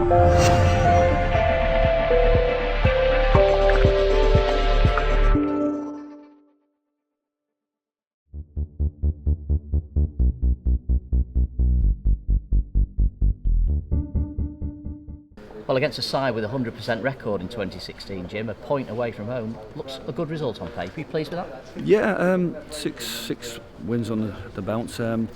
Well, against a side with a 100% record in 2016, Jim, a point away from home, looks a good result on paper. Are you pleased with that? Yeah, six wins on the bounce, and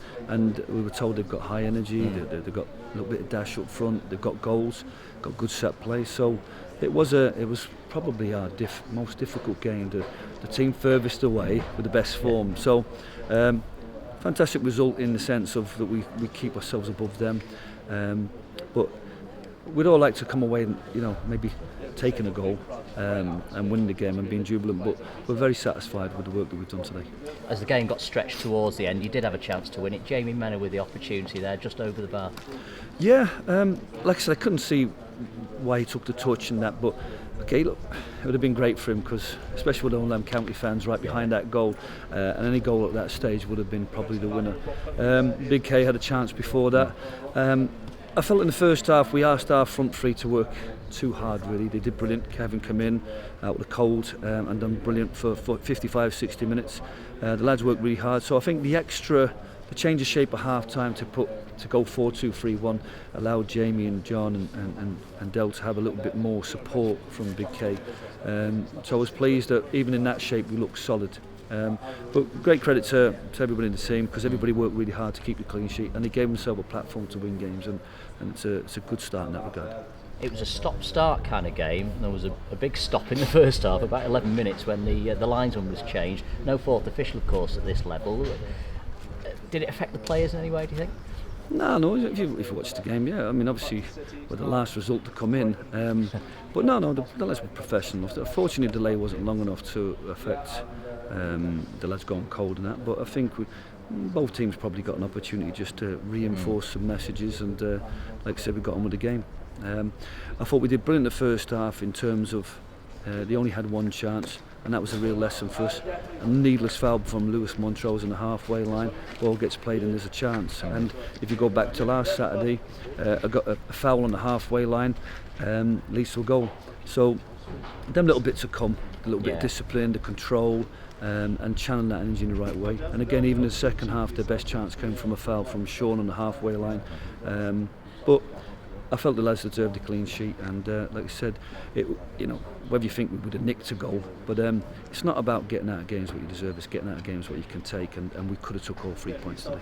we were told they've got high energy, they've got a little bit of dash up front, they've got goals, got good set play. So it was probably our most difficult game. The team furthest away with the best form. So fantastic result in the sense of that we keep ourselves above them, but we'd all like to come away and, maybe taking a goal and winning the game and being jubilant, but we're very satisfied with the work that we've done today. As the game got stretched towards the end, you did have a chance to win it. Jamie Menner with the opportunity there, just over the bar. Yeah, like I said, I couldn't see why he took the touch and that, but okay, look, it would have been great for him, because especially with all them county fans right behind that goal, and any goal at that stage would have been probably the winner. Big K had a chance before that. I felt in the first half we asked our front three to work too hard, really. They did brilliant. Kevin come in out with the cold and done brilliant for 55-60 minutes. The lads worked really hard, so I think the change of shape at half time to go 4-2-3-1 allowed Jamie and Jon and Del to have a little bit more support from Big K. So I was pleased that even in that shape we looked solid. But great credit to everybody in the team, because everybody worked really hard to keep the clean sheet, and they gave themselves a platform to win games, and it's a good start in that regard. It was a stop-start kind of game. There was a big stop in the first half, about 11 minutes, when the linesman was changed. No fourth official, of course, at this level. Did it affect the players in any way, do you think? No. If you watch the game, yeah. I mean, obviously, with the last result to come in, but no, the lads were professional. Fortunately, the delay wasn't long enough to affect the lads going cold and that. But I think both teams probably got an opportunity just to reinforce some messages, and like I said, we got on with the game. I thought we did brilliant the first half in terms of they only had one chance, and that was a real lesson for us. A needless foul from Lewis Montrose on the halfway line. Ball gets played and there's a chance. And if you go back to last Saturday, I got a foul on the halfway line, leads to a goal. So them little bits have come, a little bit of discipline, the control, and channeling that energy in the right way. And again, even in the second half, their best chance came from a foul from Sean on the halfway line. But I felt the lads deserved a clean sheet, and like I said, whether you think we would have nicked a goal, but it's not about getting out of games what you deserve, it's getting out of games what you can take, and we could have took all 3 points today.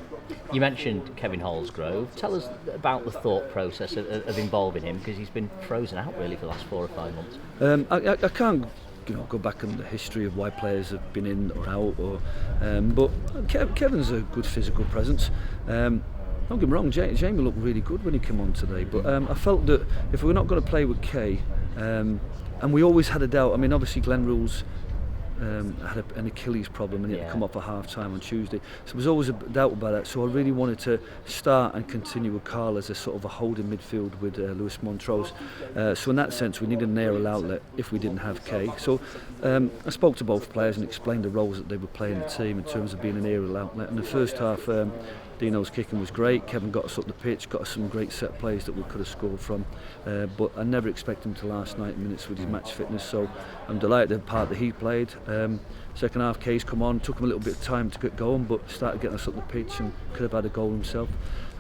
You mentioned Kevin Holsgrove. Tell us about the thought process of involving him, because he's been frozen out really for the last 4 or 5 months. I can't go back on the history of why players have been in or out, but Kevin's a good physical presence. Don't get me wrong, Jamie looked really good when he came on today, but I felt that if we're not going to play with Kay, and we always had a doubt. I mean, obviously Glenn Rules had an Achilles problem and he had to come up for half time on Tuesday, so there was always a doubt about that. So I really wanted to start and continue with Carl as a sort of a holding midfield with Lewis Montrose. So in that sense, we needed an aerial outlet if we didn't have Kay. So I spoke to both players and explained the roles that they would play in the team in terms of being an aerial outlet. In the first half, Dino's kicking was great. Kevin got us up the pitch, got us some great set plays that we could have scored from. But I never expected him to last 90 minutes with his match fitness. So I'm delighted the part that he played. Second half, Kay's come on, took him a little bit of time to get going, but started getting us up the pitch and could have had a goal himself.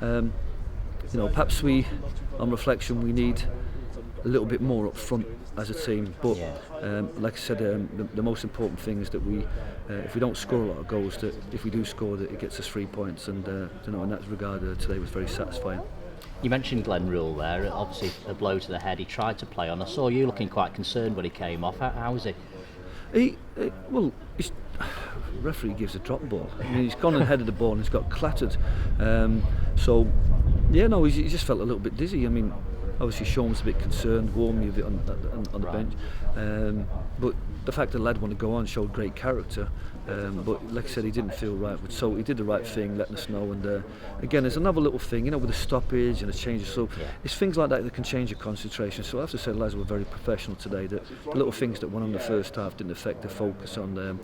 Perhaps on reflection, we need a little bit more up front as a team, but like I said, the most important thing is that if we don't score a lot of goals, that if we do score, that it gets us 3 points, and in that regard today was very satisfying. You mentioned Glenn Rule there, obviously a blow to the head. He tried to play on. I saw you looking quite concerned when he came off. How was he? His referee gives a drop ball. I mean, he's gone ahead of the ball and he's got clattered. He just felt a little bit dizzy. I mean, obviously Sean was a bit concerned, warned me a bit on the bench. But the fact that the lad wanted to go on showed great character. But like I said, he didn't feel right. So he did the right thing, letting us know. And again, there's another little thing, with a stoppage and a change. So it's things like that can change your concentration. So I have to say the lads were very professional today. That the little things that went on in the first half didn't affect their focus on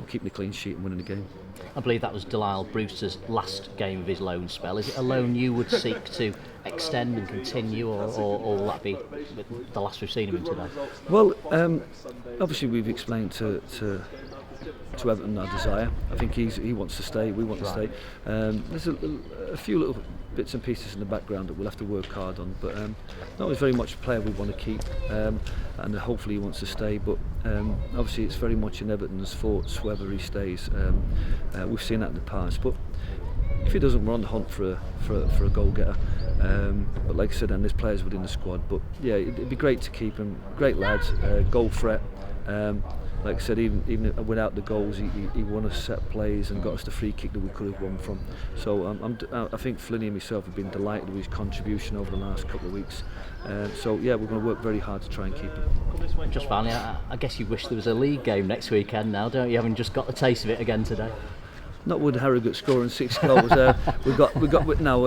keeping the clean sheet and winning the game. I believe that was Delisle Brewster's last game of his loan spell. Is it a loan you would seek to extend and continue, or will that be the last we've seen of him today? Well, obviously we've explained to Everton our desire. I think he wants to stay, we want to stay. There's a few little bits and pieces in the background that we'll have to work hard on, but no, he's very much a player we want to keep, and hopefully he wants to stay, but obviously it's very much in Everton's thoughts whether he stays. We've seen that in the past, but if he doesn't, we're on the hunt for a goal getter. But like I said, and there's players within the squad, but yeah, it'd be great to keep him. Great lad, goal threat. Like I said, even without the goals, he won us set plays and got us the free kick that we could have won from. So I think Flinny and myself have been delighted with his contribution over the last couple of weeks. So yeah, we're going to work very hard to try and keep him. Just finally, I guess you wish there was a league game next weekend now, don't you? Having just got the taste of it again today. Not with Harrogate scoring 6 goals. We've got now.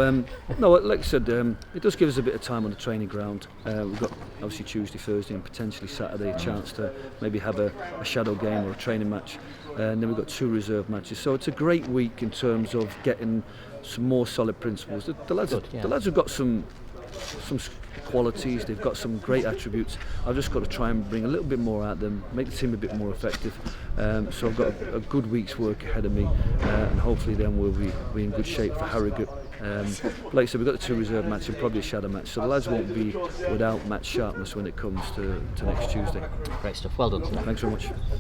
No, like I said, it does give us a bit of time on the training ground. We've got obviously Tuesday, Thursday, and potentially Saturday a chance to maybe have a shadow game or a training match, and then we've got 2 reserve matches. So it's a great week in terms of getting some more solid principles. The lads have got some qualities, they've got some great attributes. I've just got to try and bring a little bit more out of them, make the team a bit more effective. So I've got a good week's work ahead of me, and hopefully then we'll be in good shape for Harrogate. Like I said, we've got the 2 reserve matches and probably a shadow match, so the lads won't be without match sharpness when it comes to next Tuesday. Great stuff, well done tonight. Thanks very much.